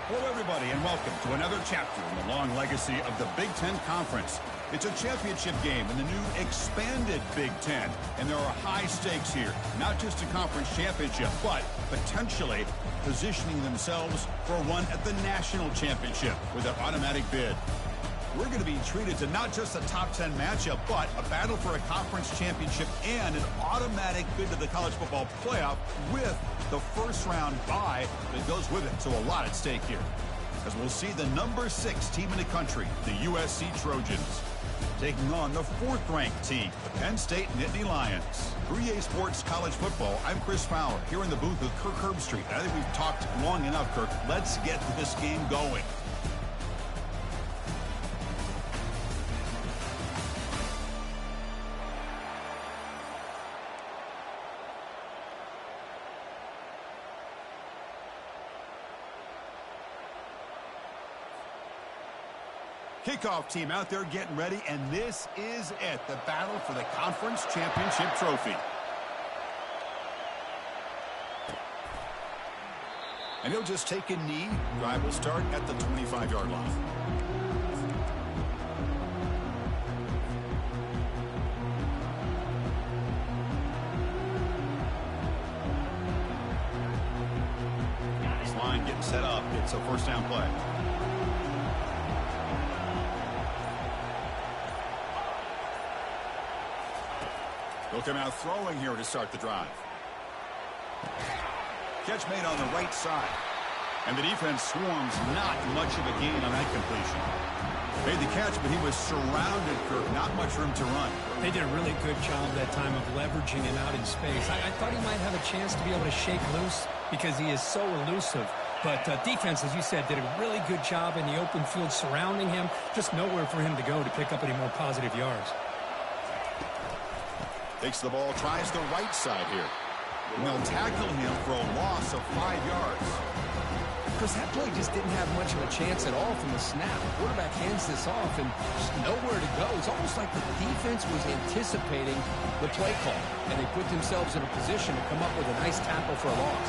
Hello, everybody, and welcome to another chapter in the long legacy of the Big Ten Conference. It's a championship game in the new expanded Big Ten, and there are high stakes here. Not just a conference championship, but potentially positioning themselves for one at the national championship with an automatic bid. We're going to be treated to not just a top 10 matchup, but a battle for a conference championship and an automatic bid to the college football playoff with the first round bye that goes with it. So a lot at stake here, as we'll see the number 6 team in the country, the USC Trojans, taking on the 4th-ranked team, the Penn State Nittany Lions. For EA Sports College Football, I'm Chris Fowler, here in the booth with Kirk Herbstreit. I think we've talked long enough, Kirk. Let's get this game going. Kickoff team out there getting ready, and this is it, the battle for the conference championship trophy. And he'll just take a knee. Drive will start at the 25-yard line. This line getting set up. It's a first down play. They'll come out throwing here to start the drive. Catch made on the right side. And the defense swarms, not much of a gain on that completion. Made the catch, but he was surrounded, Kirk. Not much room to run. They did a really good job that time of leveraging him out in space. I thought he might have a chance to be able to shake loose because he is so elusive. But defense, as you said, did a really good job in the open field surrounding him. Just nowhere for him to go to pick up any more positive yards. Takes the ball, tries the right side here. And they'll tackle him for a loss of 5 yards. Because that play just didn't have much of a chance at all from the snap. The quarterback hands this off and just nowhere to go. It's almost like the defense was anticipating the play call, and they put themselves in a position to come up with a nice tackle for a loss.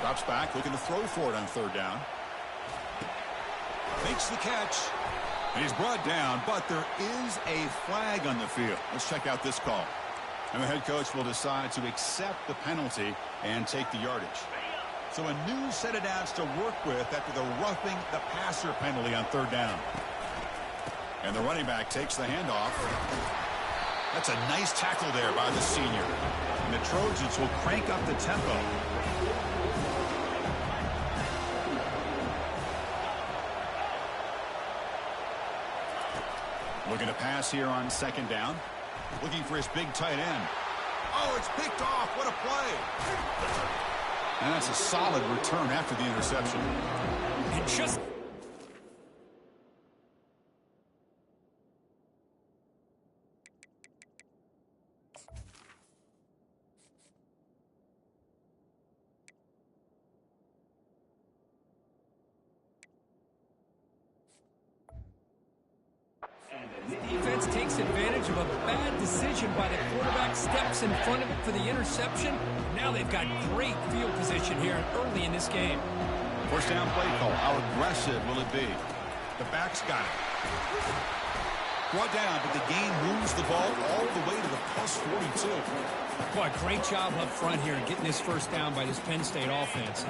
Drops back, looking to throw for it on 3rd down. Makes the catch. And he's brought down, but there is a flag on the field. Let's check out this call. And the head coach will decide to accept the penalty and take the yardage. So a new set of downs to work with after the roughing the passer penalty on 3rd down. And the running back takes the handoff. That's a nice tackle there by the senior. And the Trojans will crank up the tempo. Looking to pass here on 2nd down. Looking for his big tight end. Oh, it's picked off. What a play. And that's a solid return after the interception. And just... Defense takes advantage of a bad decision by the quarterback, steps in front of it for the interception. Now they've got great field position here early in this game. First down play call. How aggressive will it be? The back's got it. Brought down, but the gain moves the ball all the way to the +42. Boy, great job up front here getting this first down by this Penn State offense.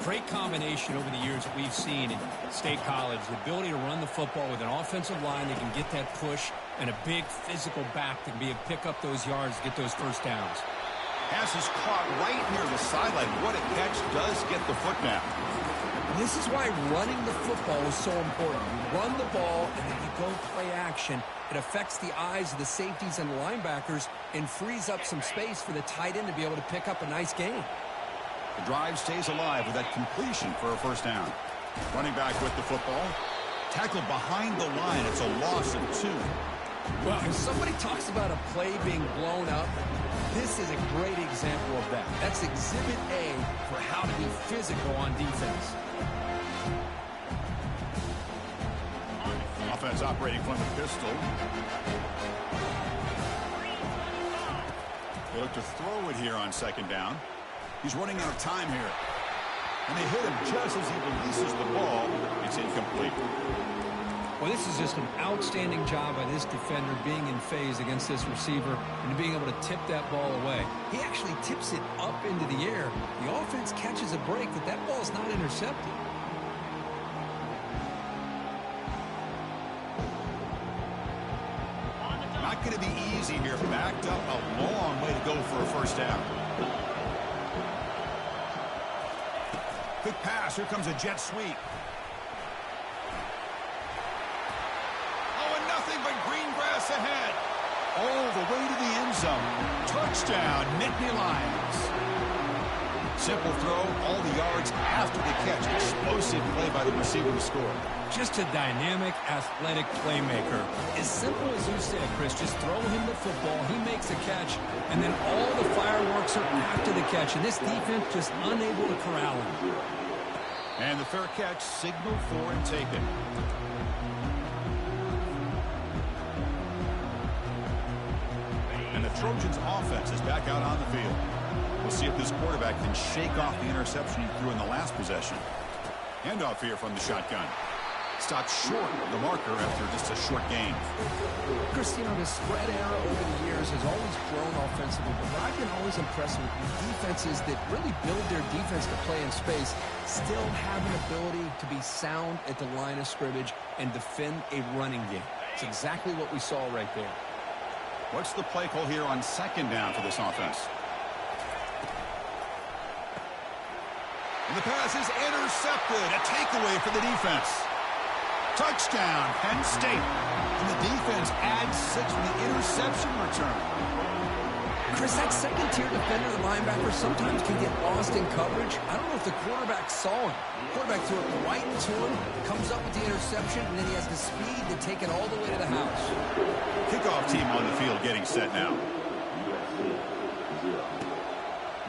Great combination over the years that we've seen in State College. The ability to run the football with an offensive line that can get that push and a big physical back that can be able to pick up those yards, get those first downs. Pass is caught right near the sideline. What a catch, does get the foot down. This is why running the football is so important. You run the ball, and then you go play action. It affects the eyes of the safeties and the linebackers and frees up some space for the tight end to be able to pick up a nice gain. The drive stays alive with that completion for a first down. Running back with the football. Tackled behind the line. It's a loss of 2. Well, if somebody talks about a play being blown up, this is a great example of that. That's Exhibit A for how to be physical on defense. Offense operating from the pistol. They look to throw it here on 2nd down. He's running out of time here. And they hit him just as he releases the ball. It's incomplete. Well, this is just an outstanding job by this defender being in phase against this receiver and being able to tip that ball away. He actually tips it up into the air. The offense catches a break, but that ball is not intercepted. Not going to be easy here. Backed up a long way to go for a first down. Quick pass. Here comes a jet sweep. Oh, and nothing but green grass ahead. All the way to the end zone. Touchdown, Nittany Lions. Simple throw, all the yards after the catch. Explosive play by the receiver to score. Just a dynamic, athletic playmaker. As simple as you said, Chris, just throw him the football, he makes a catch, and then all the fireworks are after the catch, and this defense just unable to corral him. And the fair catch signaled for and taken. And the Trojans' offense is back out on the field. We'll see if this quarterback can shake off the interception he threw in the last possession. Handoff here from the shotgun. Stopped short of the marker after just a short gain. Chris, you know, the spread era over the years has always grown offensively, but what I've been always impressed with is defenses that really build their defense to play in space still have an ability to be sound at the line of scrimmage and defend a running game. It's exactly what we saw right there. What's the play call here on second down for this offense? And the pass is intercepted. A takeaway for the defense. Touchdown, Penn State. And the defense adds 6 with the interception return. Chris, that second-tier defender, the linebacker, sometimes can get lost in coverage. I don't know if the quarterback saw him. The quarterback threw it right to him, comes up with the interception, and then he has the speed to take it all the way to the house. Kickoff team on the field getting set now.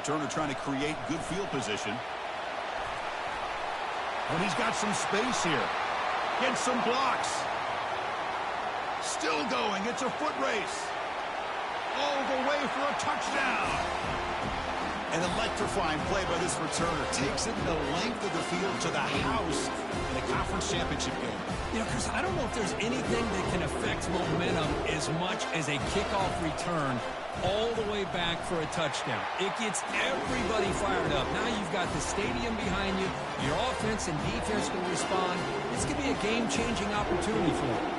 Turner trying to create good field position. And he's got some space here. Gets some blocks. Still going. It's a foot race. All the way for a touchdown. An electrifying play by this returner. Takes it the length of the field to the house in the conference championship game. You know, Chris, I don't know if there's anything that can affect momentum as much as a kickoff return all the way back for a touchdown. It gets everybody fired up. Now you've got the stadium behind you. Your offense and defense will respond. This could be a game-changing opportunity for them.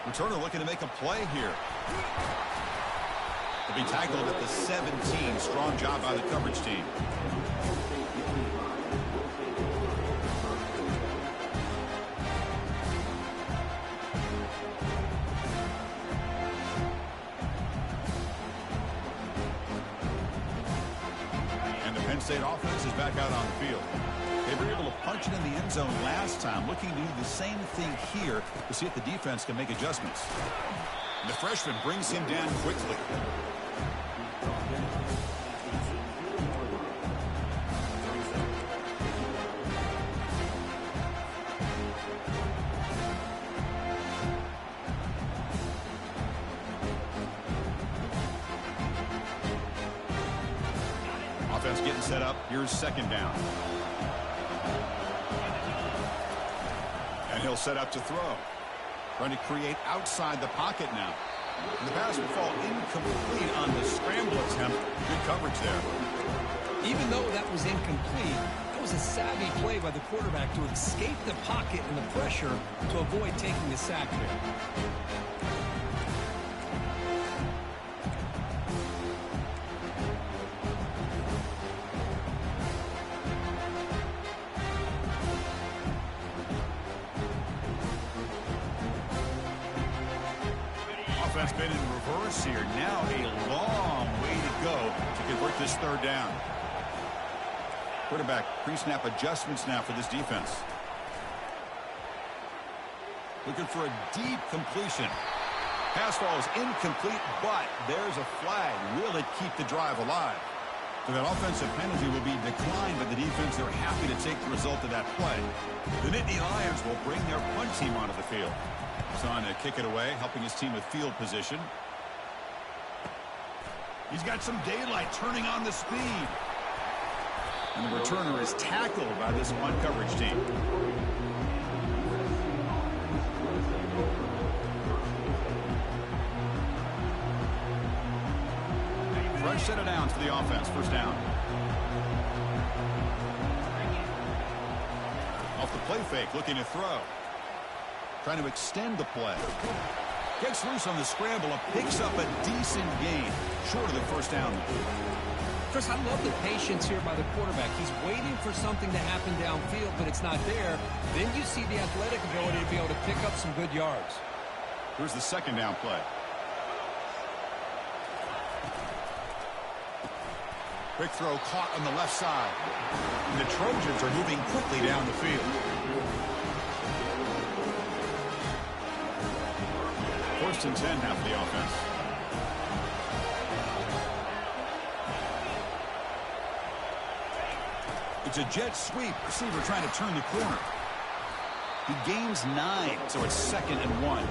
Returner looking to make a play here. To be tackled at the 17. Strong job by the coverage team. And the Penn State offense is back out on the field. They were able to punch it in the end zone last time, looking to do the same thing here to see if the defense can make adjustments. And the freshman brings him down quickly. Offense getting set up. Here's second down. And he'll set up to throw. Trying to create outside the pocket now. And the pass will fall incomplete on the scramble attempt. Good coverage there. Even though that was incomplete, that was a savvy play by the quarterback to escape the pocket and the pressure to avoid taking the sack there. Offense been in reverse here. Now a long way to go to convert this third down. Quarterback pre-snap adjustments now for this defense. Looking for a deep completion. Pass ball is incomplete, but there's a flag. Will it keep the drive alive? So that offensive penalty will be declined by the defense. They're happy to take the result of that play. The Nittany Lions will bring their punt team onto the field. He's on to kick it away, helping his team with field position. He's got some daylight, turning on the speed. And the returner is tackled by this punt coverage team. Fresh set of downs for the offense. First down. Off the play fake, looking to throw. Trying to extend the play. Gets loose on the scramble and picks up a decent gain. Short of the first down. Chris, I love the patience here by the quarterback. He's waiting for something to happen downfield, but it's not there. Then you see the athletic ability to be able to pick up some good yards. Here's the second down play. Quick throw caught on the left side. And the Trojans are moving quickly down the field. First and 10 now for the offense. It's a jet sweep. Receiver trying to turn the corner. He gains 9, so it's 2nd and 1.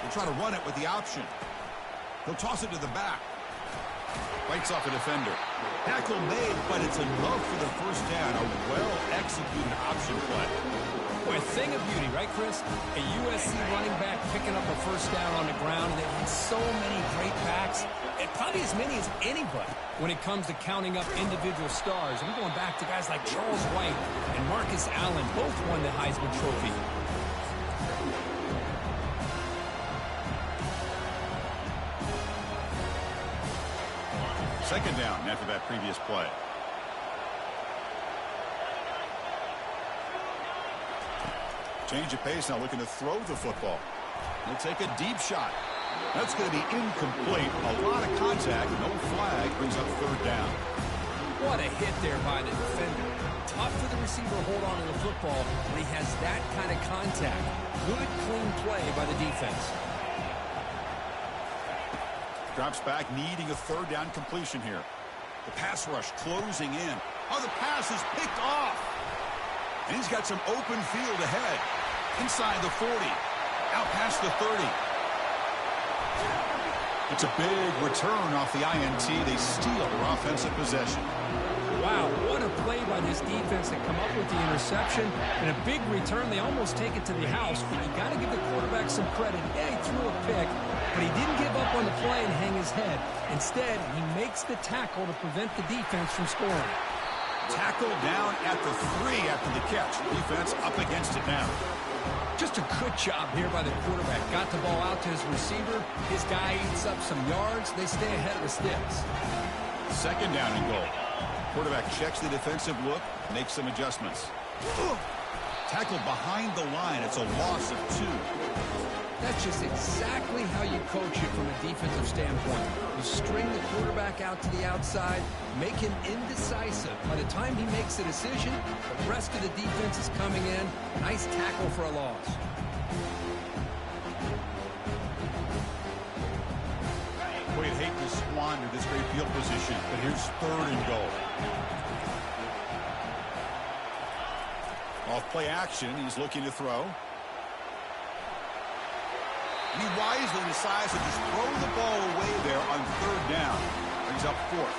He'll try to run it with the option. He'll toss it to the back. Fights off a defender. Tackle made, but it's enough for the first down. A well-executed option play. Boy, a thing of beauty, right, Chris? A USC running back picking up a first down on the ground, and they've had so many great backs, and probably as many as anybody when it comes to counting up individual stars. I'm going back to guys like Charles White and Marcus Allen. Both won the Heisman Trophy. Second down after that previous play. Change of pace now, looking to throw the football. He'll take a deep shot. That's going to be incomplete. A lot of contact. No flag. Brings up third down. What a hit there by the defender. Tough for the receiver to hold on to the football when he has that kind of contact. Good, clean play by the defense. Drops back, needing a third down completion here. The pass rush closing in. Oh, the pass is picked off. And he's got some open field ahead. Inside the 40. Out past the 30. It's a big return off the INT. They steal their offensive possession. Wow, what a play by this defense to come up with the interception. And a big return. They almost take it to the house, but you got to give the quarterback some credit. Yeah, he threw a pick, but he didn't give up on the play and hang his head. Instead, he makes the tackle to prevent the defense from scoring. Tackle down at the 3 after the catch. Defense up against it now. Just a good job here by the quarterback. Got the ball out to his receiver. His guy eats up some yards. They stay ahead of the sticks. Second down and goal. Quarterback checks the defensive look, makes some adjustments. Tackled behind the line. It's a loss of 2. That's just exactly how you coach it from a defensive standpoint. You string the quarterback out to the outside, make him indecisive. By the time he makes a decision, the rest of the defense is coming in. Nice tackle for a loss. Boy, you'd hate to squander this great field position, but here's third and goal. Off play action, he's looking to throw. He wisely decides to just throw the ball away there on third down. Brings up 4th.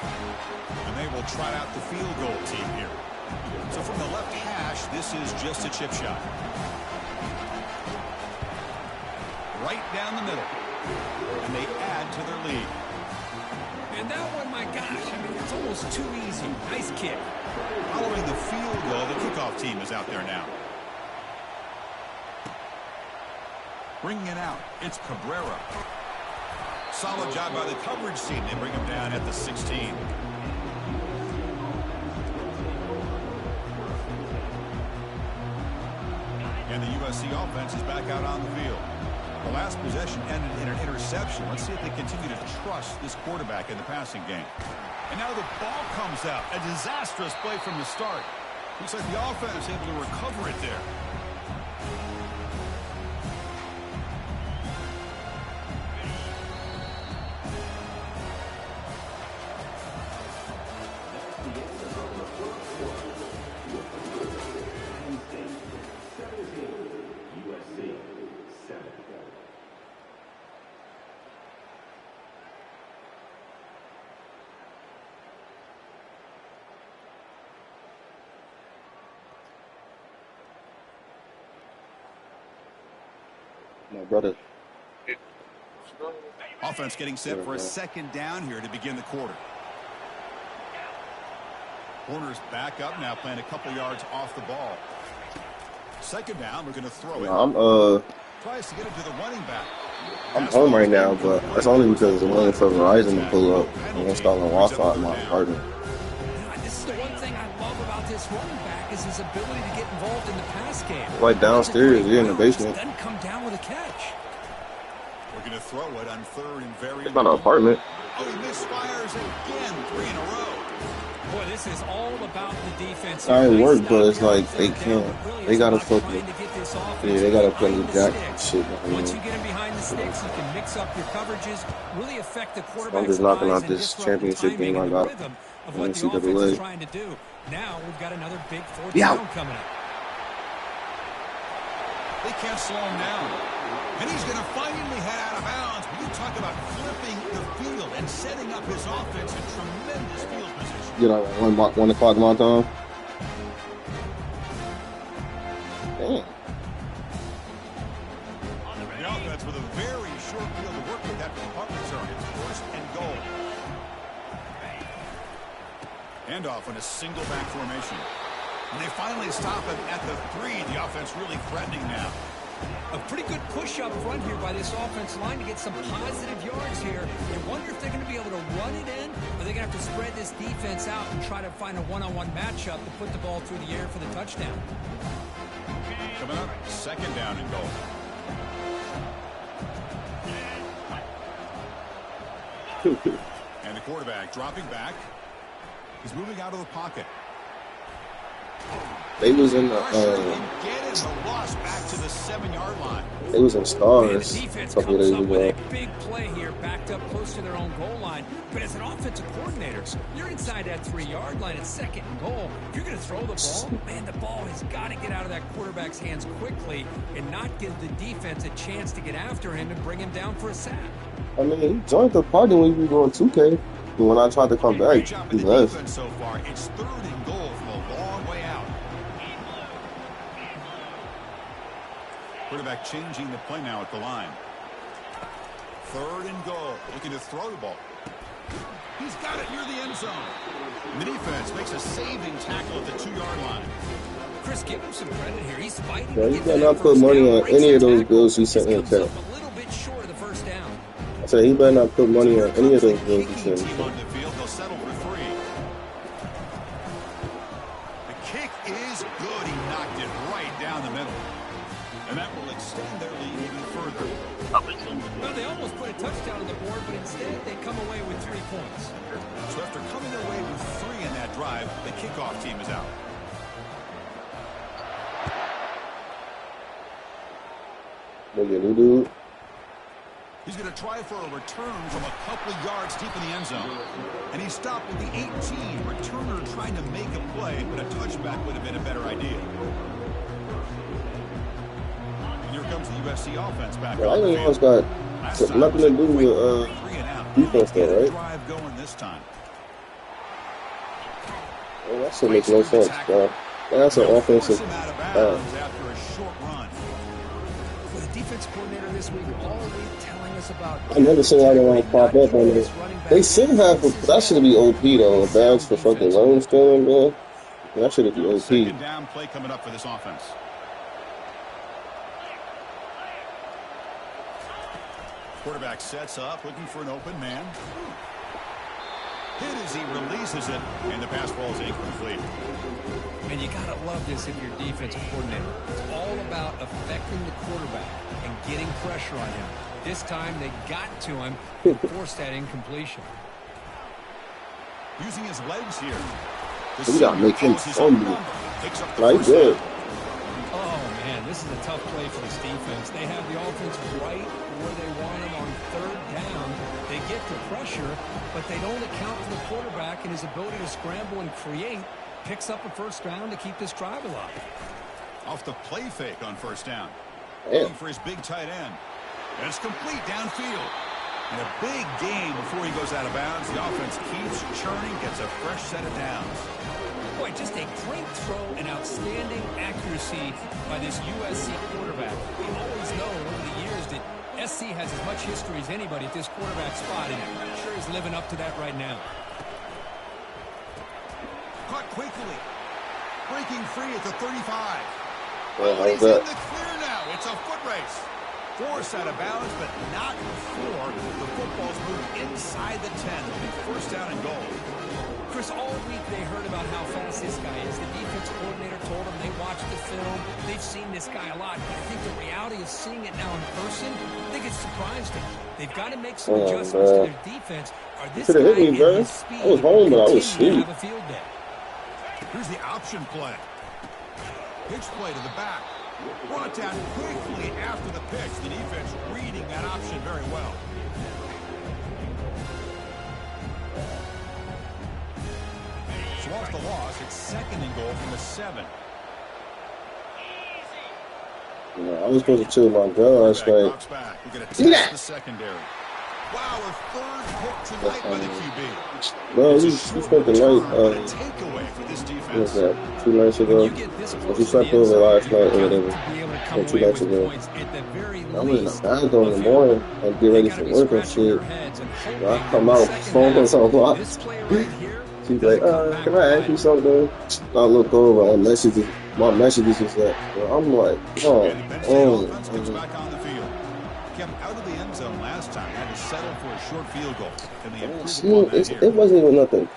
And they will trot out the field goal team here. So from the left hash, this is just a chip shot. Right down the middle. And they add to their lead. And that one, my gosh, I mean, it's almost too easy. Nice kick. Following the field goal, the kickoff team is out there now. Bringing it out, it's Cabrera. Solid job by the coverage team. They bring him down at the 16. And the USC offense is back out on the field. The last possession ended in an interception. Let's see if they continue to trust this quarterback in the passing game. And now the ball comes out. A disastrous play from the start. Looks like the offense is able to recover it there. My brother. Offense getting set for a second down here to begin the quarter. Corner's back up now, playing a couple yards off the ball. Second down, we're going to throw it. Tries to get it to the running back. I'm home right now, but that's only because I'm waiting for Verizon to pull up and installing Wi-Fi in my apartment. This is the one thing I love about this running back is his ability to get involved in the pass game. Right downstairs, you're in the basement. Doesn't come down with a catch. We're going to throw it on third and very. It's not an apartment. Oh, he misfires again, 3 in a row. Boy, this is all about the defense. I ain't work, but it's like they can't. They gotta fucking. Yeah, they gotta play the jack shit. Once you get him behind the sticks, you can mix up your coverages, really affect the quarterback's I'm just knocking out eyes this and championship disrupt the game I timing got. and rhythm of what the offense is trying to do. Now we've got another big fourth down coming up. They can't slow him down. And he's going to finally head out of bounds. But you talk about flipping the field and setting up his offense in tremendous field position. Get out 1 o'clock my time. Damn. The offense with a very short field to work with after the punt return. It's first and goal. Handoff in a single back formation. And they finally stop him at the 3. The offense really threatening now. A pretty good push up front here by this offensive line to get some positive yards here. You wonder if they're going to be able to run it in, or they're going to have to spread this defense out and try to find a one-on-one matchup to put the ball through the air for the touchdown. Coming up, second down and goal. And the quarterback dropping back. He's moving out of the pocket. They was in the loss back to the 7-yard line. they was in Stars The a defense couple of comes days up with ago. a big play here, backed up close to their own goal line. But as an offensive coordinator, you're inside that 3-yard line. It's second and goal. If you're going to throw the ball, man, the ball has got to get out of that quarterback's hands quickly and not give the defense a chance to get after him and bring him down for a sack. I mean, he joined the party when we were doing 2K. But when I tried to come back, he left. So far, it's third and goal from a long way out. Quarterback changing the play now at the line. Third and goal. Looking to throw the ball. He's got it near the end zone. And the defense makes a saving tackle at the 2-yard line. Chris, give him some credit here. He's fighting. Yeah, he better not put money on any of those bills he sent in the chat. A little bit short of the first down. I said he better not put money on any of those bills he sent in the On chat. the field, they'll settle for 3. The kick is good. He knocked it right down the middle. And that will extend their lead even further. Well, they almost put a touchdown on the board, but instead they come away with 3 points. So after coming away with 3 in that drive, the kickoff team is out. Look at dude. He's going to try for a return from a couple of yards deep in the end zone. And he stopped with the 18. Returner trying to make a play, but a touchback would have been a better idea. And here comes the USC offense back. Well, I think it's got nothing to do with defense though, right? Drive going this time. Well, that shit makes no sense, bro. That's an offensive. After a short run. For the defense coordinator this week, all week telling us about. I never seen why they want to pop up on this. They should have. That should be OP though. A badge for fucking loan stealing, man. That should be OP. Second down play coming up for this offense. Quarterback sets up, looking for an open man. Hit as he releases it, and the pass ball is incomplete. And you gotta love this if you're defensive coordinator. It's all about affecting the quarterback and getting pressure on him. This time they got to him and forced that incompletion. Using his legs here. We gotta make him fumble. Right good. Oh man, this is a tough play for this defense. They have the offense right where they want them on third down. They get the pressure, but they don't account for the quarterback and his ability to scramble and create. Picks up a first down to keep this drive alive. Off the play fake on first down. Damn. Looking for his big tight end. And it's complete downfield. And a big game before he goes out of bounds. The offense keeps churning, gets a fresh set of downs. Boy, just a great throw and outstanding accuracy by this USC quarterback. We always know over the years SC has as much history as anybody at this quarterback spot, and I'm sure he's living up to that right now. Caught quickly. Breaking free at the 35. How's He's in that? the clear now. It's a foot race. Forced out of bounds, but not before the football's moved inside the 10. It'll be first down and goal. Chris, all week they heard about how fast this guy is. The defense coordinator told them they watched the film. They've seen this guy a lot. But I think the reality of seeing it now in person, I think it's surprised them. They've got to make some adjustments to their defense. Or this guy hit me, and bro. his speed I was home, but I was continue to asleep. have a field day. Here's the option play. Pitch play to the back. Brought down quickly after the pitch. The defense reading that option very well. So off the loss, it's second and goal from the 7. Yeah, I was supposed to chill my girl last night. See that? The secondary. Wow, a third pick tonight by the QB. Bro, you spent the night, Takeaway for this what was defense. that, 2 nights ago? But you slept over last night or whatever. Or 2 nights ago. I was in the bathroom in the morning and get ready for work and shit. When I come out, phone was on lock. She's like, can I ask you something? I look over, my messages is that. I'm like, Back on the field. Kept out of the end zone last time. Had to settle for a short field goal. And they improved upon that here. It wasn't even nothing.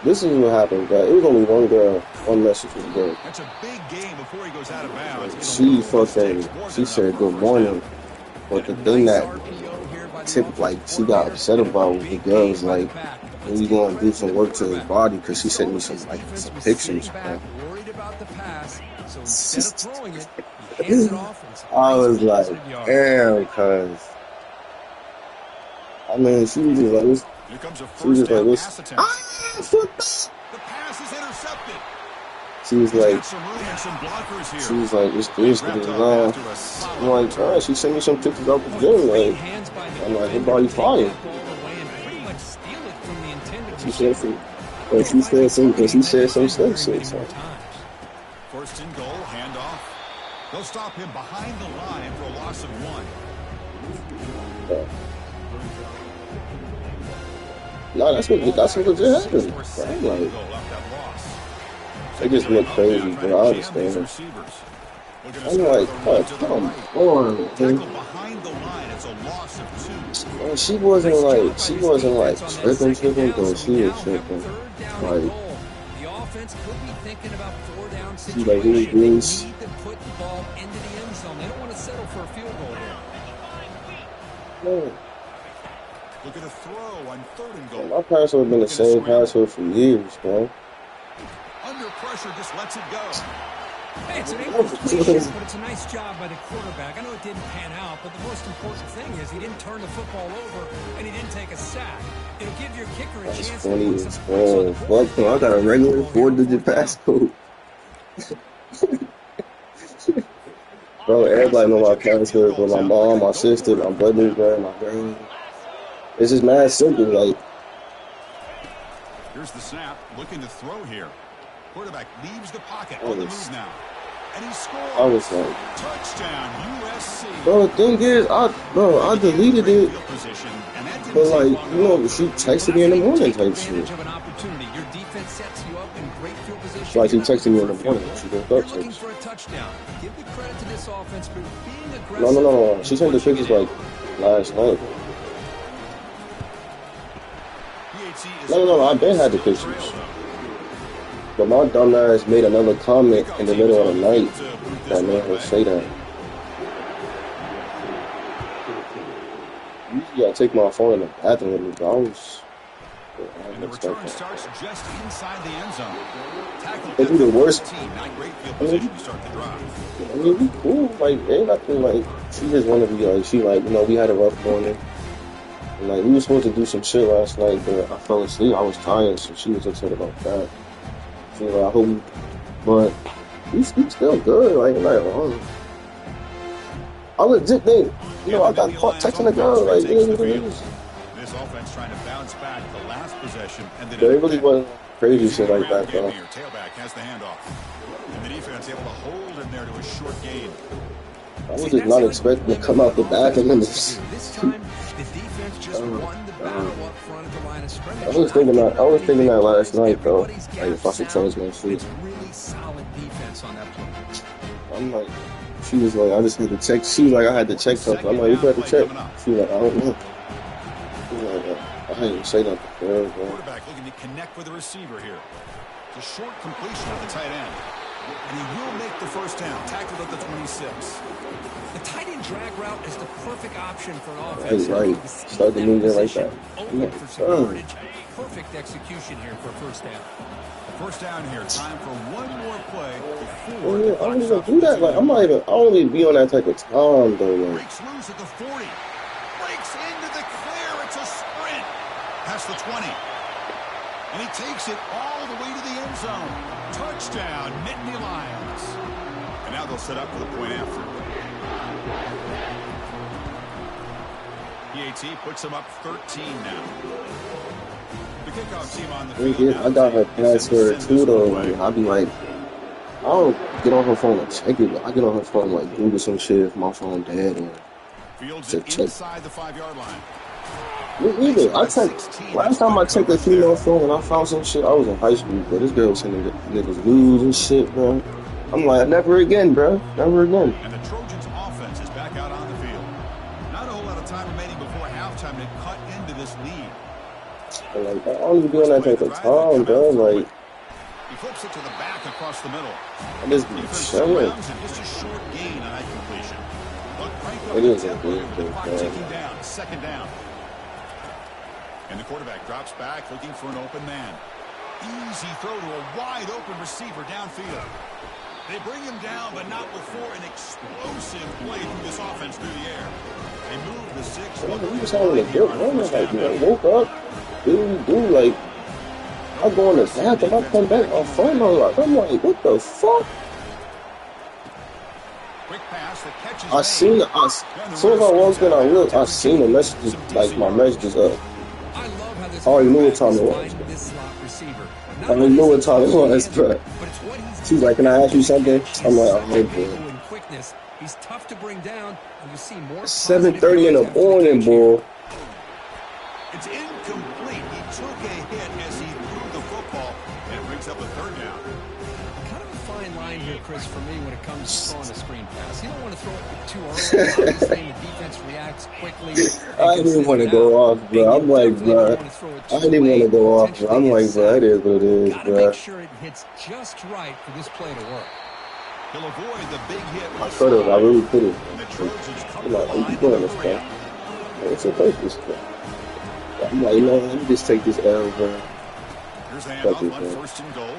This is what happened, guys. It was only one girl, one message was good. That's a big game before he goes out of bounds. She said good morning. But the thing that she got upset about was the girl was like, when you going to do some work to his body, because she sent me some pictures, man. I was like, damn, cuz. I mean, she was just like this. She was just like this. The pass is intercepted. She was like, it's this, I'm like, alright, she sent me some pictures out the gym, like, I'm like, her body fire. She said some stuff, so. First and goal, handoff. They'll stop him behind the line for a loss of 1. No, that's what legit happened. I'm like, they just look crazy, but I understand. I'm like, oh, come on, man. Behind the line, it's a loss of 2. Man, she wasn't like tripping, but she was tripping. Like, the offense could be thinking about 4-down she like really greens. They need to put the ball into the end zone. They don't want to settle for a field goal here. Man. Look at a throw on 3rd and goal. My password has been the same password for years, man. Under pressure, just lets it go. Hey, it's an incompletion, but it's a nice job by the quarterback. I know it didn't pan out, but the most important thing is he didn't turn the football over and he didn't take a sack. It'll give your kicker a chance to put some points on the board. Fuck, I got a regular 4-digit passcode. Bro, everybody know my password, but my mom, my sister, my brother, my girl. It's just mad simple, like. Here's the snap, looking to throw here. Quarterback leaves the pocket on the move now. And he scores. I was like, touchdown USC. Bro, the thing is, I deleted it. But like, you know, she texted me in the morning type shit. Like she texted me in the morning. She woke up type shit. No. She sent the pictures like last night. No, I been had the pictures. But my dumb ass made another comment in the middle of the night that made her say that. Usually I take my phone in the bathroom with me, but I was... And the return starts just inside the end zone. It'd be the worst. Not great field position to start the drive. I mean, we cool. Like, ain't nothing like... She just wanted to be like... She like, you know, we had a rough morning. And like, we were supposed to do some shit last night, but I fell asleep. I was tired, so she was upset about that. So like, I hope, but we still good. Like, I legit think, you know, I got caught texting a girl. Like, it is what it is. This offense trying to bounce back the last possession, and then it really wasn't crazy shit like that, though. Tailback has the handoff, and the defense able to hold him there to a short gain. I was just not expecting to come out the back and then this. This time, the defense just won the battle up front at the line of scrimmage. I was thinking that last night though. Like if I should change my shit. Really solid defense on that play. I'm like, she was like, I just had to check. She was like, I had to check something. I'm like, you got to check. She was like, I don't know. She was like, I didn't even say nothing. Quarterback looking to connect with the receiver here. It's a short completion of the tight end. And he will make the first down. Tackled at the 26. The tight end drag route is the perfect option for an offense. Right. Start the move like that. Perfect execution here for a first down. First down here. Time for one more play before I don't even do that. Like, I don't even be on that type of time though. Like. Breaks loose at the 40. Breaks into the clear. It's a sprint. Past the 20. And he takes it all the way to the end zone. Touchdown, Nittany Lions. And now they'll set up for the point after. PAT puts them up 13 now. The kickoff team on the field. I got her password too though. I be like, I don't get on her phone and check it, but I get on her phone and like Google some shit if my phone dead and Fields it inside the 5-yard line. Me either. Last time I checked a female phone and I found some shit, I was in high school, but this girl was sending niggas news and shit, bro. I'm like, never again, bro. Never again. And the Trojans' offense is back out on the field. Not a whole lot of time remaining before halftime to cut into this lead. Like, I don't even be on that type of time, bro. Like, he flips it to the back across the middle. I just be chilling. Just a short gain on that completion. It is a good thing, taking down, second down. And the quarterback drops back, looking for an open man. Easy throw to a wide-open receiver downfield. They bring him down, but not before an explosive play through this offense through the air. They move the 6. He was having a good moment. Like, I woke up, do like, I go in the bathroom, I come back, my phone on, like, I'm like, what the fuck? Quick pass that catches I seen it. As soon as I walked in, I seen the messages, like, my messages up. I already knew what time it was. I already knew what time it was, bro. She's like, can I ask you something? I'm like, oh, boy. He's tough to bring down, and you see more 7:30 in the morning, boy. It's incomplete. He took a hit as he threw the football, and it brings up a third down. Kind of a fine line here, Chris, for me when it comes to throwing a screen pass. You don't want to throw it too early. Obviously, the defense reacts quickly. I didn't want to go off, bro. I'm like, bro. I didn't want to go off, bro. I'm like, bro, it is what it is, bro. Gotta make sure it hits just right for this play to work. He'll avoid the big hit. I could have. I really could have. I'm like, I'm doing this, bro. It's a purpose, bro. I'm like, you know, let me just take this L, bro. Here's the handoff on first and goal.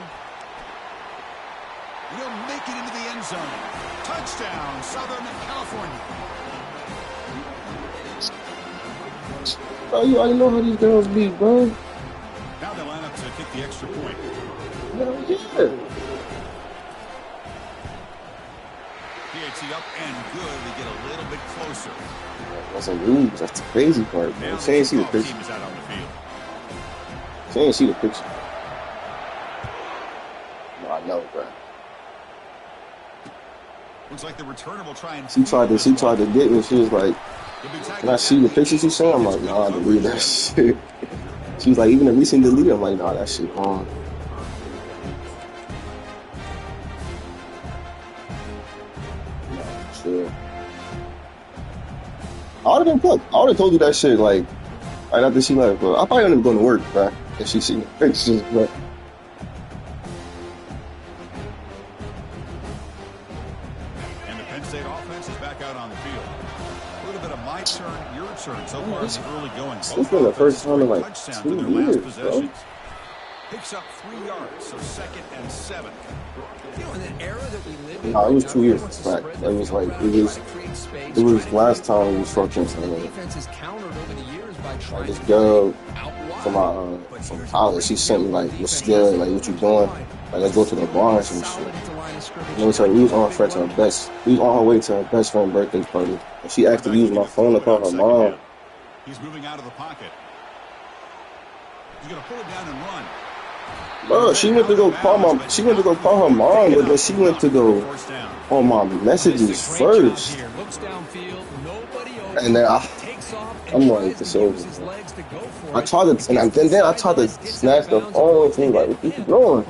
He'll make it into the end zone. Touchdown, Southern California. Oh, you already know how these girls be, bro. Now they line up to kick the extra point. Hell yeah. PAT up and good. They get a little bit closer. That's a lose. That's the crazy part, man. She ain't see the picture. Team is out on the field. She ain't see the picture. No, I know, bro. Looks like the returner will try and. She tried to get me. She was like, "Can I see the picture she sent?" I'm like, "Nah, delete that shit." She was like, "Even if we seen delete," I'm like, "Nah, that shit gone." Nah, sure. I would have been put. I would have told you that shit like right after she left, bro. I probably wouldn't have gone to work, bro, if she seen the pictures, bro. And the Penn State offense is back out on the field. A little bit of my turn, your turn. So far, it's early going. This is the first time in like 2 years, bro. Picks up 3 yards, so 2nd and 7. You know, in an era that we live in, No, it was 2 years back. It was like it was last time we was fucking defense is countered over the years by trying this to girl out from college. She sent me like, "What's good? Like, what you doing? Like, let's go to the bar and some shit." Let me tell you, we was on her best. We was on her way to her best friend's birthday party, and she asked to use my phone to call her mom. He's moving out of the pocket. He's going to pull it down and run. Bro, she went to go call her mom, but then she went to go on my messages first. And then I'm like, it's over. I tried to, and then I tried to snatch the phone from like, what you doing?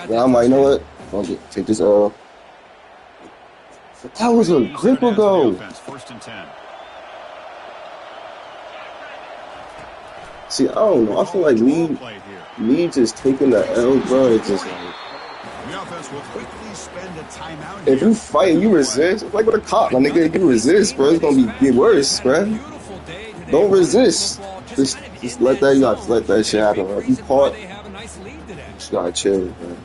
Then I'm like, you know what? I'll take this off. That was a grip ago. See, I don't know. I feel like me just taking the L, bro. It's just like, if you fight and you resist, like with a cop, my nigga, if you resist, bro, it's gonna get worse, bro. Don't resist. Just let that, you gotta just let that shit happen, bro. If you caught, you just gotta chill, man.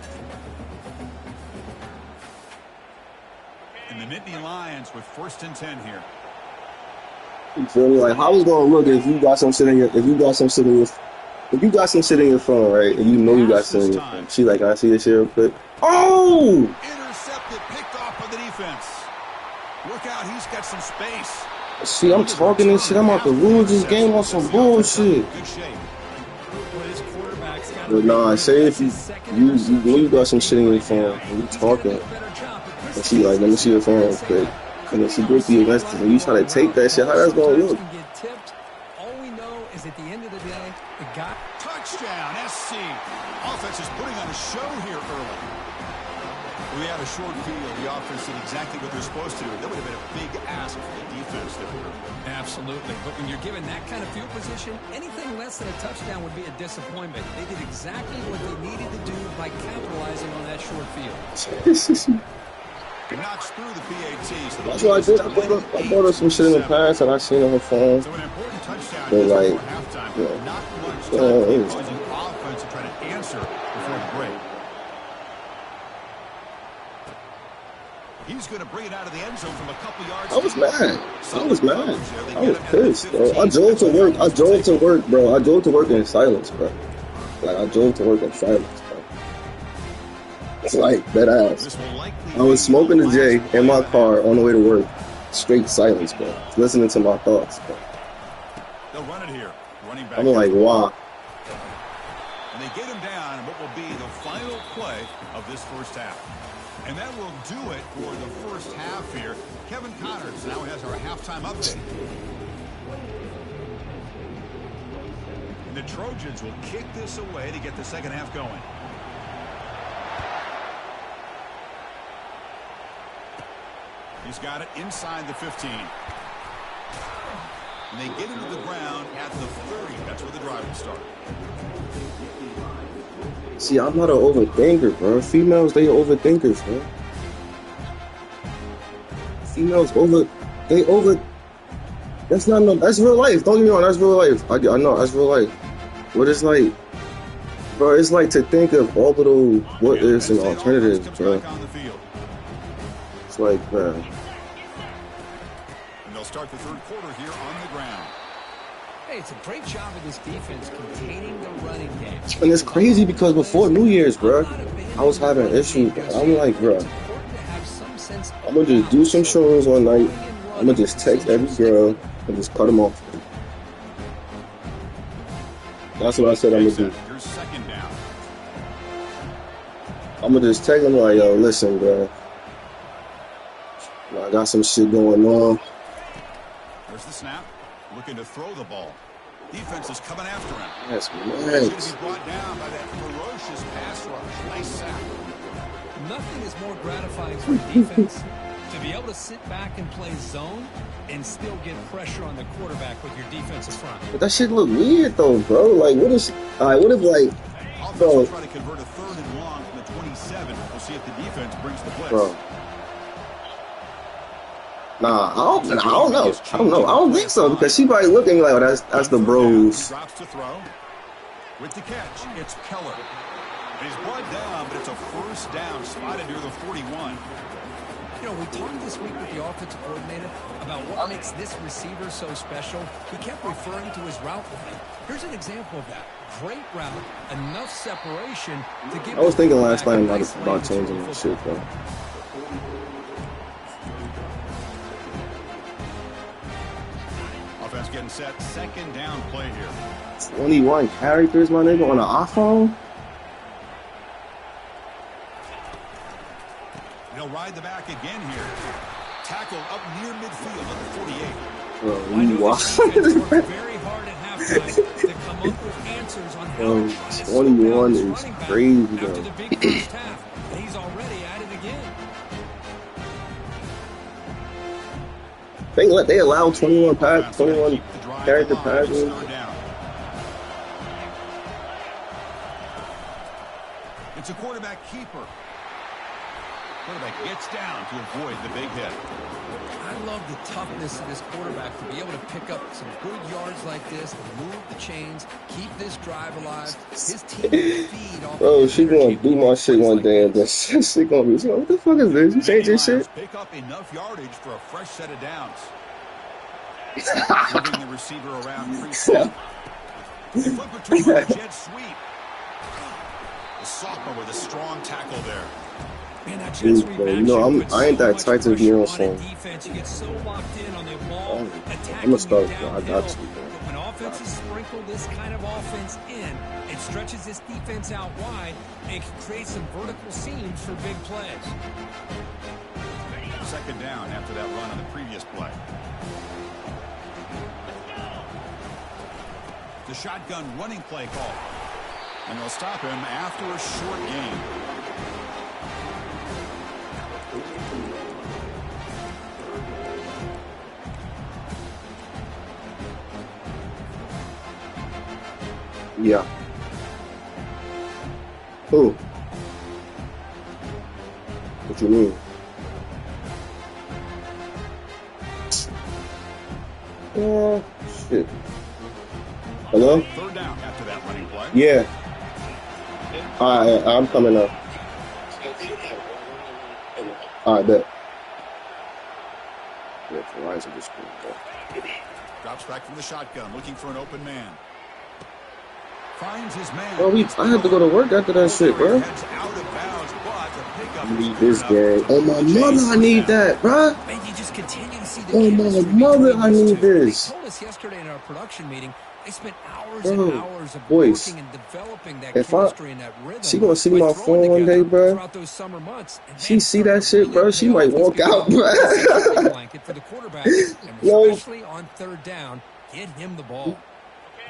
And the Nittany Lions with 1st and 10 here. You feel me? Like, how it's gonna look if you got some shit in your, if you got some shit in your phone, right? And you know you got some in your phone. She like, I see this shit real quick. Oh! Intercepted, picked off by the defense. Look out, he's got some space. See, I'm talking this shit. I'm about to lose this game on some bullshit. But nah, say if you got some shit in your phone and you talking, and she like, let me see your phone real quick. And then she goes to your messages and you try to take that shit, how that's gonna look? All we know is at the end of the day, the guy. Touchdown, SC. Offense is putting on a show here early. We had a short field. The offense did exactly what they're supposed to do. That would have been a big ask for the defense there. Absolutely. But when you're given that kind of field position, anything less than a touchdown would be a disappointment. They did exactly what they needed to do by capitalizing on that short field. Knocks through the PAT. So that's what I did. I bought her some shit in the past and I seen on her phone. So an important touchdown. But like, yeah. Not much time causing offense to try to answer before the break. He's going to bring it out of the end zone from a couple yards. I was mad. I was pissed, bro. I drove to work, bro. I drove to work in silence, bro. Like, I drove to work in silence, bro. It's like, that ass. I was smoking a J in my car on the way to work. Straight silence, bro. Listening to my thoughts, bro. They'll run it here. Running back. I'm like, wow. And they get him down in what will be the final play of this first half. And that will do it for the first half here. Kevin Connors now has our halftime update. And the Trojans will kick this away to get the second half going. He's got it inside the 15. And they get into the ground at the 30. That's where the drive will start. See, I'm not an overthinker, bro. Females, they overthinkers, man. Females that's not no, that's real life. Don't get me wrong, that's real life. I know, that's real life. But it's like, bro, it's like to think of all of those what ifs and alternatives, bro. It's like, man. And they'll start the third quarter here on the ground. Hey, it's a great job of this defense containing the running game. And it's crazy because before New Year's, bro, I was having issues. I'm like, bro, I'm going to just do some shows one night. I'm going to just text every girl and just cut them off. That's what I said I'm going to do. I'm going to just text them like, yo, listen, bro. I got some shit going on. There's the snap. Looking to throw the ball. Defense is coming after him. That's He's going to be brought down by that ferocious pass rush. Nice sack. Nothing is more gratifying for a defense to be able to sit back and play zone and still get pressure on the quarterback with your defensive front. But that shit look weird though, bro. Like, what if like, bro? Try to convert a 3rd and long from the 27. We'll see if the defense brings the blitz. Bro. Nah, I don't know. I don't think so because she probably looking like, oh, that's the bros. Drops to throw. With the catch, it's Keller. He's brought down, but it's a first down spotted near the 41. You know, we talked this week with the offensive coordinator about what makes this receiver so special. He kept referring to his route line. Here's an example of that. Great route, enough separation to give. I was thinking last night about changing that shit, bro. Offense getting set. Second down play here. 21 characters, my nigga, on an iPhone? He'll ride the back again here. Tackled up near midfield at the 48. I know this defense worked very hard at halftime to come up with answers on how to try to slow down this running back after the big first half. And he's already at it again. They allow 21 character passes. It's a quarterback keeper. Quarterback gets down to avoid the big hit. I love the toughness of this quarterback to be able to pick up some good yards like this, move the chains, keep this drive alive. His team will feed off. Bro, she gonna do my shit one day and then she gonna be like, what the fuck is this? You change this shit? Pick up enough yardage for a fresh set of downs. Moving the receiver around pre-snap. They flip it to him on a jet sweep. The sophomore with a strong tackle there. Man, that Dude, bro, you know, I ain't that tight to be on some. I'm gonna start, bro. I got to, bro. When offenses sprinkle this kind of offense in, it stretches this defense out wide and can create some vertical seams for big plays. Second down after that run on the previous play. The shotgun running play call. And they'll stop him after a short gain. Yeah. Who? What you mean? Oh, shit. Hello? Third down after that running play. Yeah. I'm coming up. Alright, bet. Yeah, Verizon just Drops back from the shotgun, looking for an open man. Finds his man. Bro, I had to go to work after that shit, bro. I need this game. Oh my mother, I need that, bro. Man, you just continue to see the oh my mother, I need this. They told us yesterday in our production meeting they spent hours bro, and hours of boys, working and developing that if chemistry and that rhythm. She gonna see my phone one day, bro. Those summer months, and she see that shit, bro. She might walk out, bro. Blanket for the quarterback, and especially on third down, get him the ball.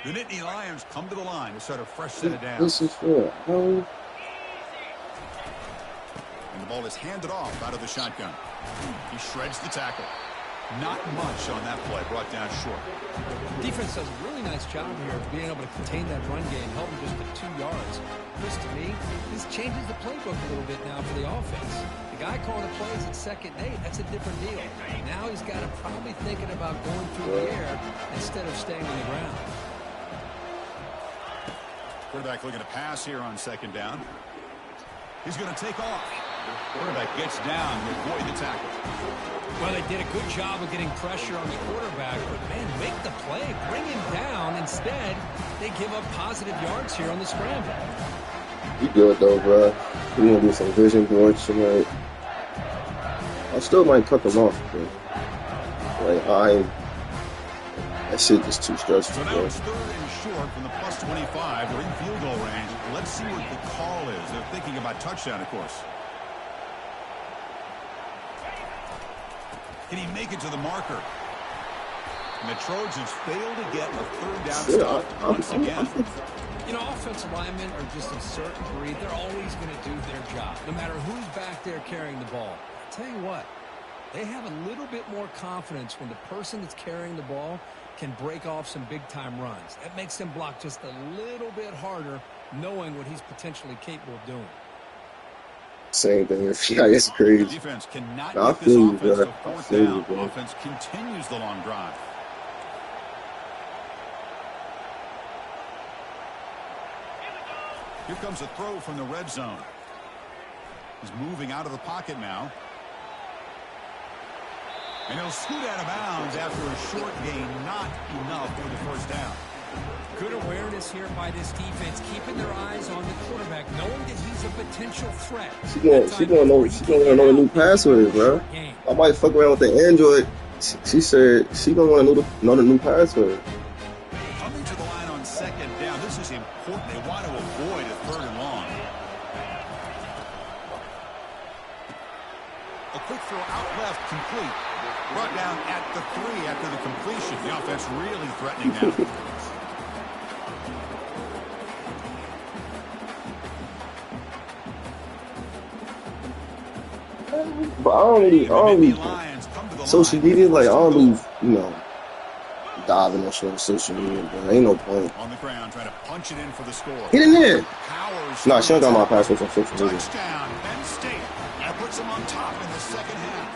The Nittany Lions come to the line to start a fresh set of downs. This is for and the ball is handed off out of the shotgun. He shreds the tackle. Not much on that play, brought down short. Defense does a really nice job here of being able to contain that run game, help him just with 2 yards. Chris, to me, this changes the playbook a little bit now for the offense. The guy calling the plays at 2nd and 8, that's a different deal. Now he's got to probably thinking about going through the air instead of staying on the ground. Quarterback looking to pass here on 2nd down. He's going to take off. Quarterback gets down to avoid the tackle. Well, they did a good job of getting pressure on the quarterback, but, man, make the play. Bring him down. Instead, they give up positive yards here on the scramble. You good, though, bro. We're going to do some vision boards tonight. I still might cut them off, but that shit is too stressful. So now it's 3rd and short from the plus 25. They're in field goal range. Let's see what the call is. They're thinking about touchdown, of course. Can he make it to the marker? And the Trojans fail to get a 3rd down stop once again. You know, offensive linemen are just a certain breed. They're always going to do their job, no matter who's back there carrying the ball. I'll tell you what, they have a little bit more confidence when the person that's carrying the ball can break off some big-time runs. That makes them block just a little bit harder, knowing what he's potentially capable of doing. Same thing. Yeah, it's crazy. The defense cannot get this offense to 4th down. Offense continues the long drive. Here comes a throw from the red zone. He's moving out of the pocket now. And he'll scoot out of bounds after a short gain. Not enough for the 1st down. Good awareness here by this defense, keeping their eyes on the quarterback, knowing that he's a potential threat. She gonna know the new password, bro. I might fuck around with the Android. She said she gonna want to know the new password. Coming to the line on 2nd down. This is important. They want to avoid a 3rd and long. A quick throw out left, complete. Brought down at the 3 after the completion. The offense really threatening now. But I don't really social media, like, I don't really, you know, diving that shit on social media, but ain't no point. On the ground, trying to punch it in for the score. Get in there! Nah, she don't got my password on social media. Touchdown, Penn State. That puts them on top in the second half.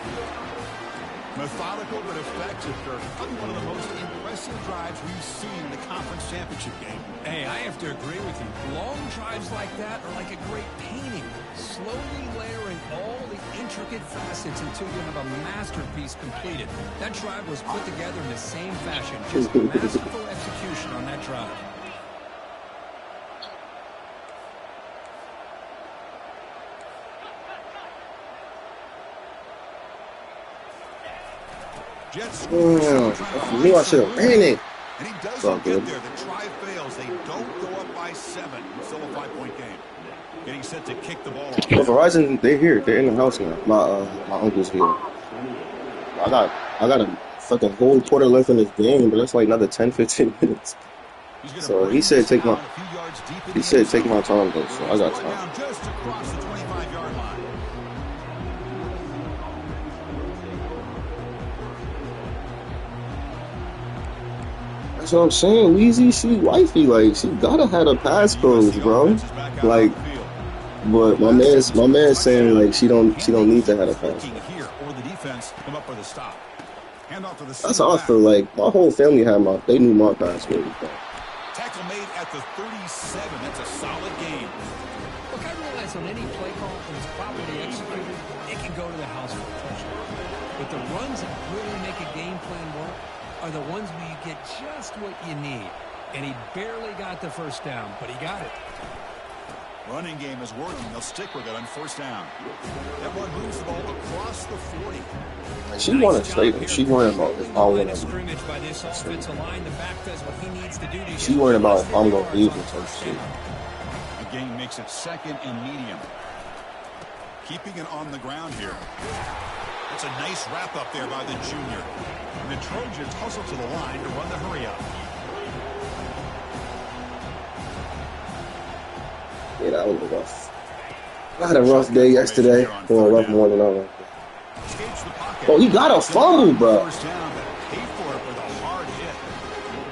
Methodical but effective, Kirk. Probably one of the most impressive drives we've seen in the conference championship game. Hey, I have to agree with you. Long drives like that are like a great painting. Slowly layering all the intricate facets until you have a masterpiece completed. That drive was put together in the same fashion. Just masterful execution on that drive. Jets I knew I should have ran it. And he does get there. The try fails. They don't go up by 7. Still a 5-point game. Getting set to kick the ball off. Well, Verizon, they're here. They're in the house now. My uncle's here. I got a fucking whole quarter left in this game, but that's like another 10, 15 minutes. So he said take my time though, so I got time. Just across the 25-yard line. That's what I'm saying. Weezy, she wifey, like she gotta have a pass pros, bro. Like, but my man's saying like she don't need to have a pass. That's how I feel. Like my whole family they knew my password. Tackle made at the 37. That's a solid game. Look, I realize on any play call when it's properly executed, it can go to the house for a touchdown. But the runs that really make a game plan work are the ones where you get just what you need. And he barely got the first down, but he got it. Running game is working. They'll stick with it on first down. That one moves the ball across the 40. She wanted straight. She worried about if I win. She worried about if I'm going to leave and some shit. The game makes it 2nd and medium. Keeping it on the ground here. That's a nice wrap up there by the junior. And the Trojans hustle to the line to run the hurry up. Yeah, that was rough. I had a rough day yesterday, or a rough morning. Oh, he got a fumble, bro.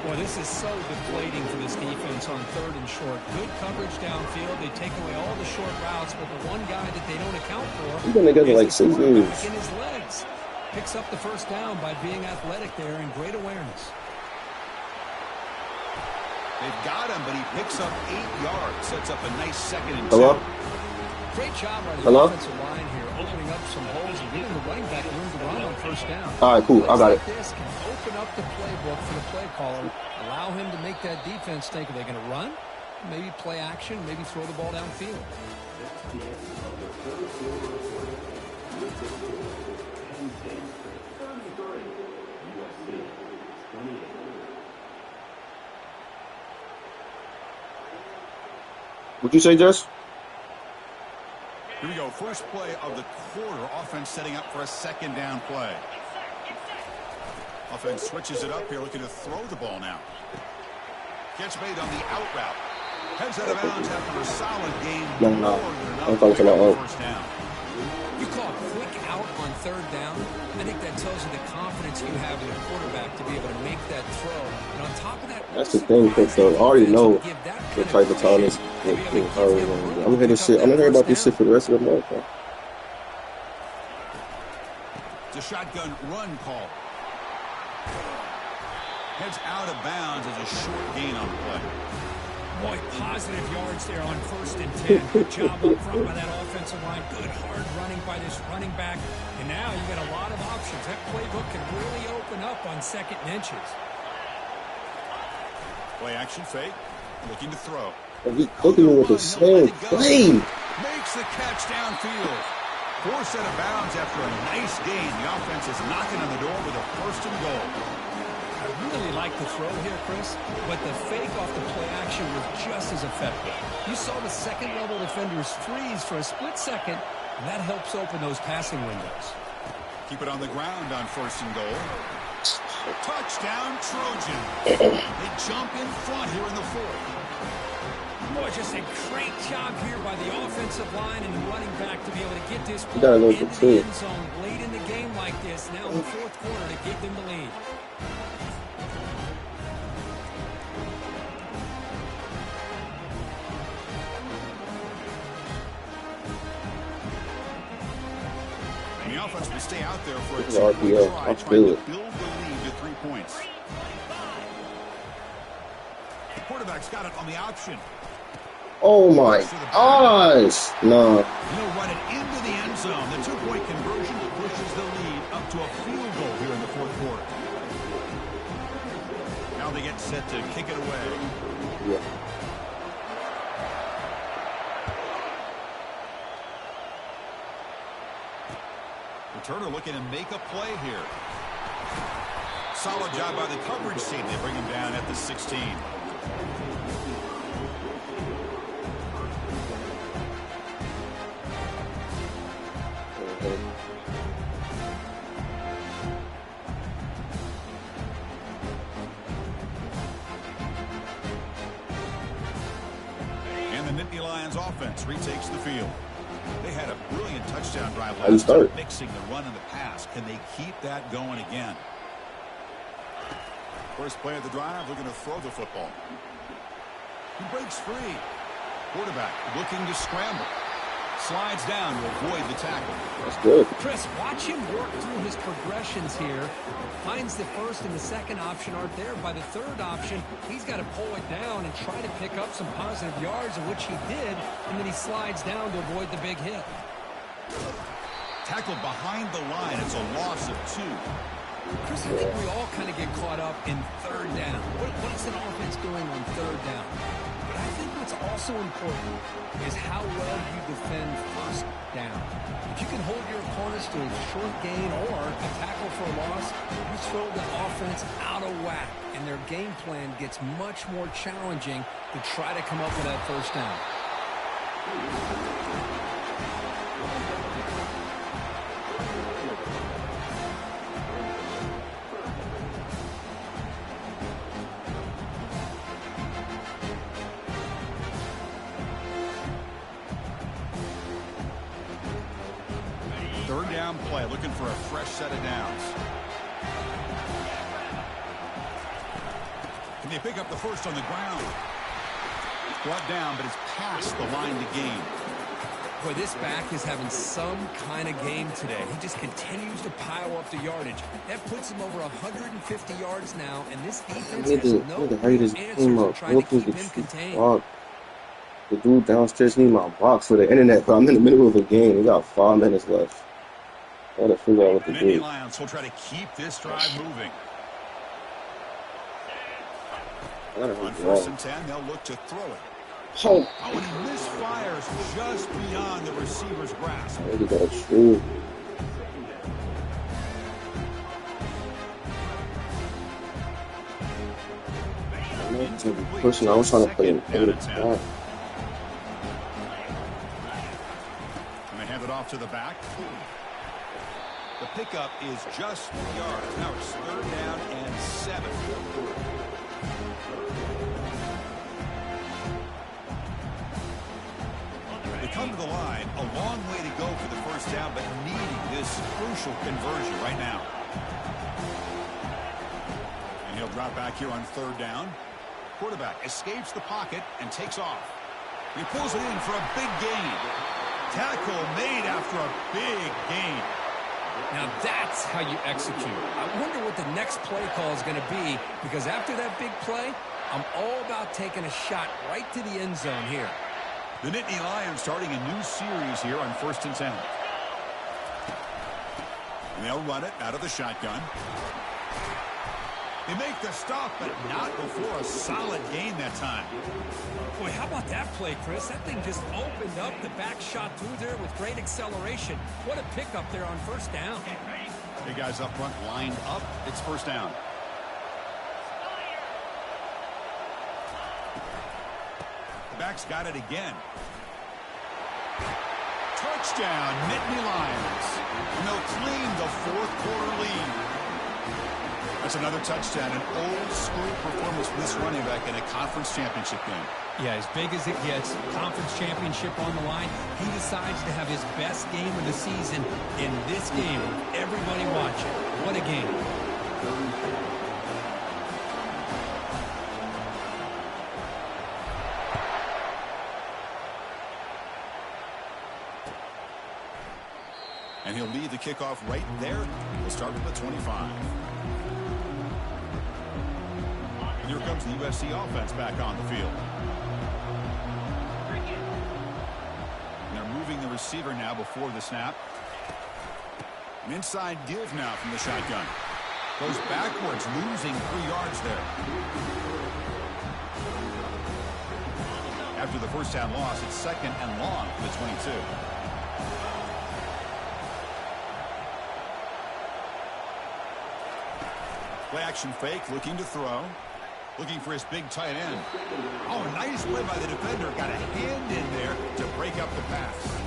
Boy, this is so deflating for this defense on 3rd and short. Good coverage downfield. They take away all the short routes, but the one guy that they don't account for, he's been together like 6 years. In his legs. Picks up the first down by being athletic there and great awareness. They've got him, but he picks up 8 yards. Sets up a nice 2nd and 2. Hello? Great job by the offensive line here, opening up some holes and giving the running back room to run on first down. All right, cool. I got it. This can open up the playbook for the play caller. Allow him to make that defense think, are they going to run? Maybe play action, maybe throw the ball downfield. What'd you say, Jess? Here we go. First play of the quarter. Offense setting up for a 2nd down play. Offense switches it up here, looking to throw the ball now. Catch made on the out route. Heads out of bounds after a solid game. No. I'm talking about first down. You call a quick out on 3rd down. I think that tells you the confidence you have in the quarterback to be able to make that throw. And on top of that, that's the thing, Chris. I already know the type of time this. I'm gonna hear this shit. I'm gonna hear about this shit for the rest of the month. Man. It's a shotgun run call. Heads out of bounds as a short gain on the play. Boy, positive yards there on 1st and 10. Good job up front by that offensive line. Good hard running by this running back. And now you got a lot of options. That playbook can really open up on 2nd and inches. Play action fake. Looking to throw. And he cooking with the same play. Makes the catch downfield. Forced out of bounds after a nice gain. The offense is knocking on the door with a 1st and goal. Really like the throw here, Chris, but the fake off the play action was just as effective. You saw the second-level defenders freeze for a split second, and that helps open those passing windows. Keep it on the ground on 1st and goal. Touchdown, Trojan. They jump in front here in the 4th. Boy, just a great job here by the offensive line and the running back to be able to get this ball into the end zone late in the game like this. Now in the 4th quarter to give them the lead. And the offense will stay out there for a RPO. try, trying to build the lead to 3 points. The quarterback's got it on the option. Oh my gosh! No. He'll run it into the end zone. The 2-point conversion pushes the lead up to a field goal here in the 4th quarter. Now they get set to kick it away. Yeah. Returner looking to make a play here. Solid job by the coverage team. They bring him down at the 16. And the Nittany Lions offense retakes the field. They had a brilliant touchdown drive last time, mixing the run and the pass. Can they keep that going again? First play of the drive, looking to throw the football. He breaks free. Quarterback looking to scramble. Slides down to avoid the tackle. That's good. Chris, watch him work through his progressions here. Finds the first and the second option aren't there. By the third option, he's got to pull it down and try to pick up some positive yards, of which he did, and then he slides down to avoid the big hit. Tackled behind the line. It's a loss of 2. Chris, I think we all kind of get caught up in 3rd down. What is an offense doing on 3rd down? But I think what's also important is how well you defend 1st down. If you can hold your opponents to a short gain or a tackle for a loss, you throw the offense out of whack, and their game plan gets much more challenging to try to come up with that 1st down. 3rd down play, looking for a fresh set of downs. Can they pick up the first on the ground? Brought down, but it's past the line to gain. Boy, this back is having some kind of game today. He just continues to pile up the yardage. That puts him over 150 yards now, and this defense has no answer to try to keep him contained. The dude downstairs need my box for the internet, but I'm in the middle of a game. We got 5 minutes left. I gotta figure out what to do. The Lions will try to keep this drive moving. On 1st and 10, they'll look to throw it. Oh, and he misfires just beyond the receiver's grasp. maybe that's true. Pushing, I was trying to put in. And they hand it off to the back. The pickup is just 3 yards. Now it's 3rd down and 7. They come to the line, a long way to go for the 1st down, but needing this crucial conversion right now. And he'll drop back here on 3rd down. Quarterback escapes the pocket and takes off. He pulls it in for a big gain. Tackle made after a big gain. Now that's how you execute. I wonder what the next play call is going to be, because after that big play, I'm all about taking a shot right to the end zone here. The Nittany Lions starting a new series here on 1st and 10. And they'll run it out of the shotgun. They make the stop, but not before a solid gain that time. Boy, how about that play, Chris? That thing just opened up. The back shot through there with great acceleration. What a pickup there on 1st down. Hey, guys up front lined up. It's 1st down. Back's got it again. Touchdown, Nittany Lions. And they'll claim the fourth quarter lead. That's another touchdown, an old-school performance from this running back in a conference championship game. Yeah, as big as it gets, conference championship on the line, he decides to have his best game of the season in this game. Everybody watching. What a game. And he'll lead the kickoff right there. We'll start with the 25. And here comes the USC offense back on the field. And they're moving the receiver now before the snap. An inside give now from the shotgun. Goes backwards, losing 3 yards there. After the first down loss, it's 2nd and long for the 22. Play action fake, looking to throw. Looking for his big tight end. Oh, nice play by the defender. Got a hand in there to break up the pass.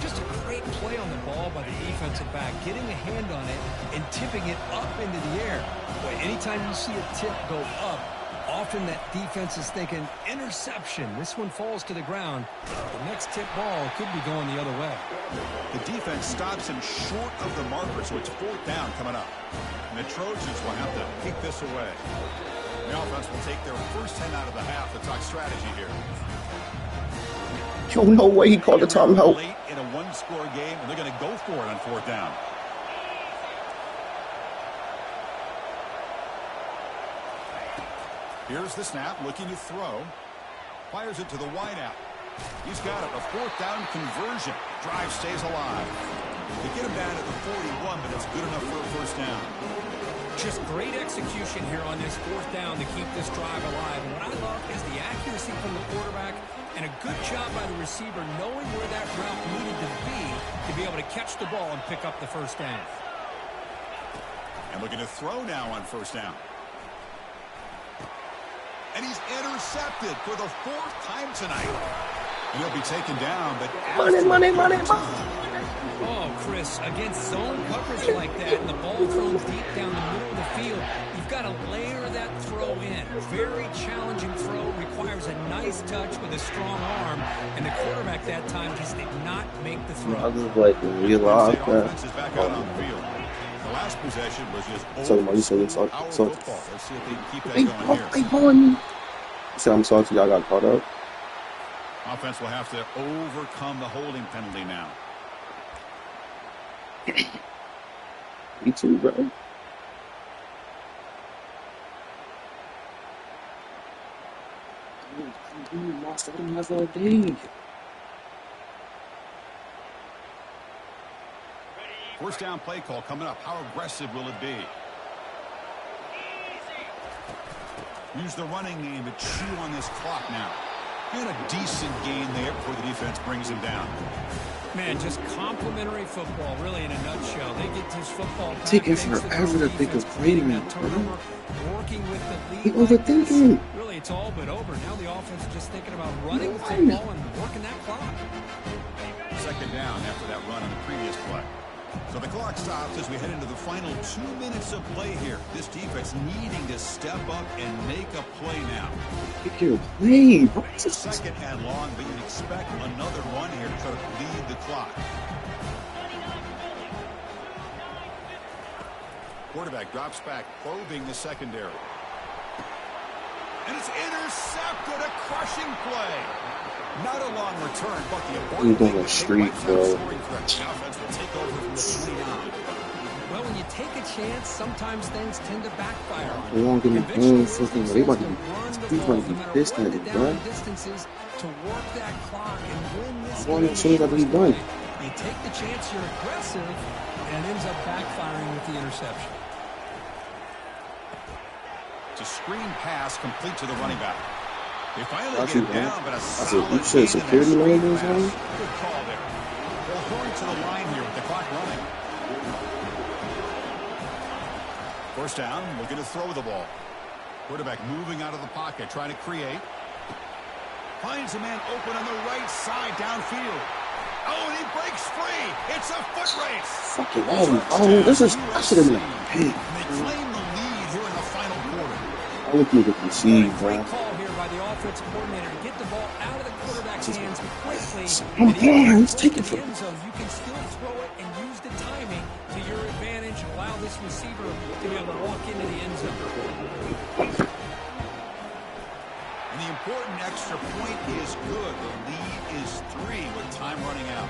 Just a great play on the ball by the defensive back. Getting a hand on it and tipping it up into the air. Boy, anytime you see a tip go up, often that defense is thinking interception. This one falls to the ground. The next tip ball could be going the other way. The defense stops him short of the marker, so it's 4th down coming up. And the Trojans will have to kick this away. The offense will take their first 10 out of the half to talk strategy here. Yo, no way he called the timeout. Late in a one-score game, and they're going to go for it on 4th down. Here's the snap, looking to throw. Fires it to the wideout. He's got it, a 4th down conversion. Drive stays alive. They get him down at the 41, but it's good enough for a first down. Just great execution here on this 4th down to keep this drive alive. And what I love is the accuracy from the quarterback and a good job by the receiver knowing where that route needed to be able to catch the ball and pick up the first down. And looking to throw now on 1st down. And he's intercepted for the 4th time tonight. And he'll be taken down, but Money. Oh, Chris, against zone coverage like that and the ball thrown deep down the middle of the field, you've got to layer that throw in. Very challenging throw, requires a nice touch with a strong arm, and the quarterback that time just did not make the throw. I just like real off, man. Back out on the field. The last possession was just football. Let's see if they keep that going here. See, I'm sorry, y'all got caught up. Offense will have to overcome the holding penalty now. Me too, bro. First down play call coming up. How aggressive will it be? Use the running game to chew on this clock now. And a decent gain there before the defense brings him down. Man, just complimentary football, really, in a nutshell. They get this football. Taking forever to think of creating that turnover, working with the lead. He overthinking. Really, it's all but over. Now the offense is just thinking about running the football and working that clock. 2nd down after that run on the previous play. So the clock stops as we head into the final 2 minutes of play here. This defense needing to step up and make a play now. Pick your play. 2nd and long, but you'd expect another run here to try to lead the clock. Quarterback drops back, probing the secondary. And it's intercepted, a crushing play. Not a long return, but the important thing was street, bro. The offense will take over from the 29. Well, when you take a chance, sometimes things tend to backfire on you. They won't give me something. They about to be pissed at it, bro. Distances to work that clock and win this game. As soon as he's done. You take the chance, you're aggressive, and it ends up backfiring with the interception. It's a screen pass complete to the running back. They finally get him down, but a solid you said security landings on? Good call there. They'll hurry to the line here with the clock running. First down, looking to throw the ball. Quarterback moving out of the pocket, trying to create. Finds a man open on the right side downfield. Oh, and he breaks free. It's a foot race. Fucking hell. Oh, this is, I should have been like, hey. They claim the lead here in the final quarter. I look you can see, bro. Great call here by the offensive coordinator to get the ball out of the quarterback's hands quickly. Come on, let's take it from end zone. You can still throw it and use the timing to your advantage. Allow this receiver to be able to walk into the end zone. And the important extra point is good. The lead is 3 with time running out.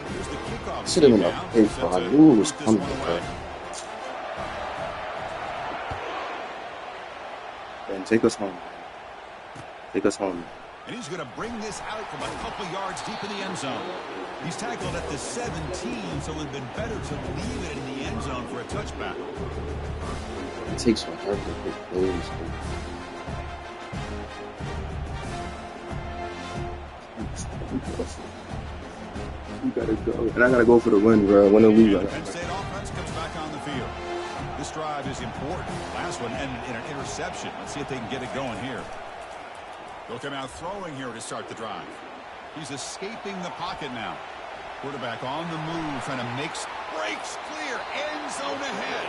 Here's the kickoff. Should have been a pay for. I knew it was coming, bro. Man, take us home. Take us home. And he's going to bring this out from a couple yards deep in the end zone. He's tackled at the 17, so it would have been better to leave it in the end zone for a touchback. It takes forever to pick those. You gotta go. And I gotta go for the win, bro. Win or lose. Penn State offense comes back on the field. This drive is important. Last one ended in an interception. Let's see if they can get it going here. They'll come out throwing here to start the drive. He's escaping the pocket now. Quarterback on the move, trying to breaks clear, end zone ahead.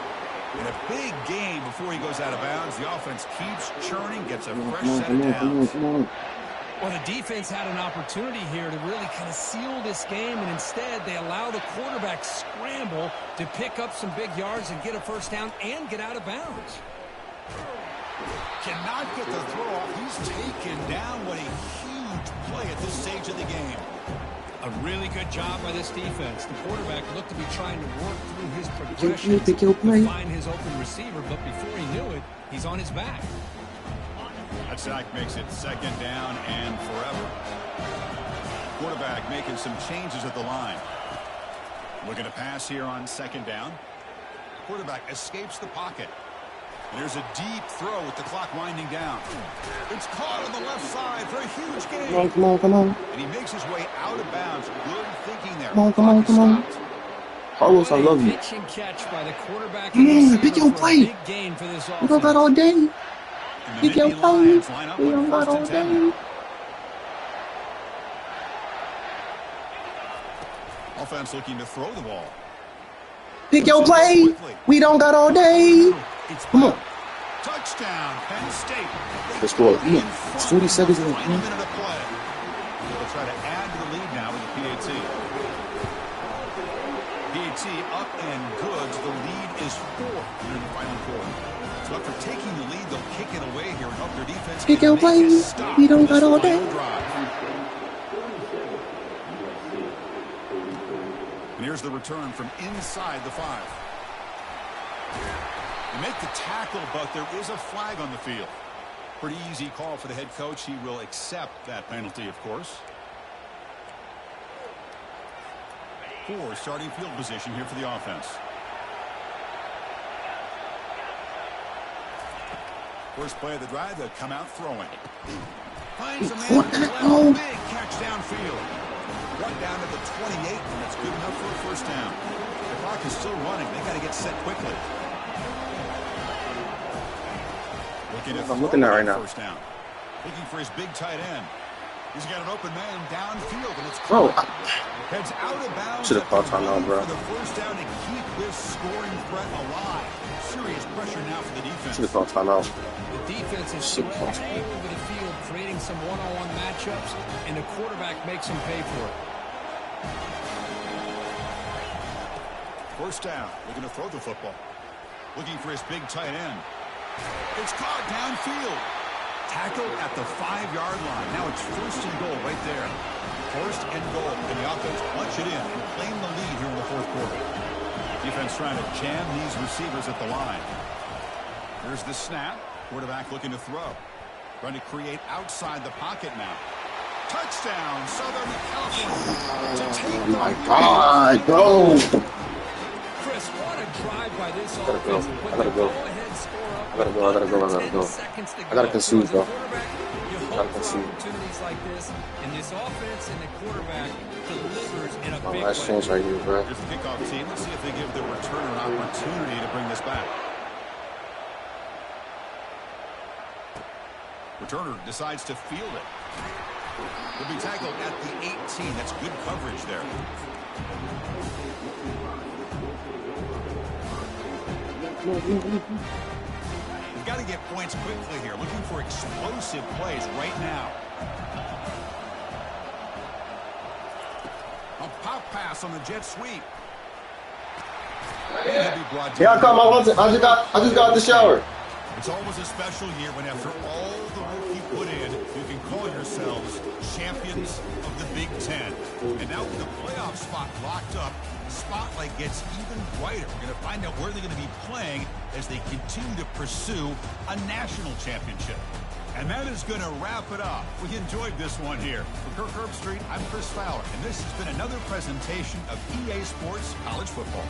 In a big game before he goes out of bounds, the offense keeps churning, gets a fresh set of downs. Well, the defense had an opportunity here to really kind of seal this game, and instead they allow the quarterback scramble to pick up some big yards and get a first down and get out of bounds. Cannot get the throw off. He's taken down. What a huge play at this stage of the game. A really good job by this defense. The quarterback looked to be trying to work through his progression to find his open receiver, but before he knew it, he's on his back. That sack makes it second down and forever. Quarterback making some changes at the line. Looking to pass here on second down. Quarterback escapes the pocket. There's a deep throw with the clock winding down. It's caught on the left side for a huge gain. Come on. And he makes his way out of bounds. Good thinking there. Come on. Carlos, I love you. Pitch and catch by the quarterback. Pick your play. We don't got all day. Pick your play. We don't got all day. Offense looking to throw the ball. Pick your play. We don't got all day. Come on. Touchdown, Penn State. Let's go. It's 40 seconds left. A minute of play. They'll try to add to the lead now with the PAT. PAT up and good. The lead is 4 here in the final quarter. So after taking the lead, they'll kick it away here and help their defense. Pick your play. We don't got all day. And here's the return from inside the 5. They make the tackle, but there is a flag on the field. Pretty easy call for the head coach. He will accept that penalty, of course. 4 starting field position here for the offense. First play of the drive, they'll come out throwing. Finds a man. Big catch downfield. Run down to the 28, and that's good enough for a first down. The clock is still running. They got to get set quickly. I'm looking at right now. First down. Looking for his big tight end. He's got an open man downfield, and it's heads out of bounds. Should have called timeout, bro. For the first down to keep this scoring threat alive. Serious pressure now for the defense. Should have called timeout. The defense is spread all over the field, creating some one-on-one matchups, and the quarterback makes them pay for it. First down. Looking to throw the football. Looking for his big tight end. It's caught downfield. Tackle at the 5-yard line. Now it's first and goal right there. First and goal. And the offense punch it in and claim the lead here in the fourth quarter. Defense trying to jam these receivers at the line. Here's the snap. Quarterback looking to throw. Trying to create outside the pocket now. Touchdown, Southern California. Oh my God, bro. Chris, what a drive by this offense. I gotta go. I gotta concede, bro. I gotta concede. Opportunities like this, and this offense and the quarterback delivers in a big way. Nice change right here, bro. Here's the kickoff team. Let's see if they give the returner an opportunity to bring this back. Returner decides to field it. Will be tackled at the 18. That's good coverage there. We've got to get points quickly here. Looking for explosive plays right now. A pop pass on the jet sweep. Here I come. I just got the shower. It's always a special year when after all the work you put in, you can call yourselves champions of the Big Ten. And now with the playoff spot locked up, the spotlight gets even brighter. We're going to find out where they're going to be playing as they continue to pursue a national championship. And that is going to wrap it up. We enjoyed this one here. For Kirk Herbstreit, I'm Chris Fowler, and this has been another presentation of EA Sports College Football.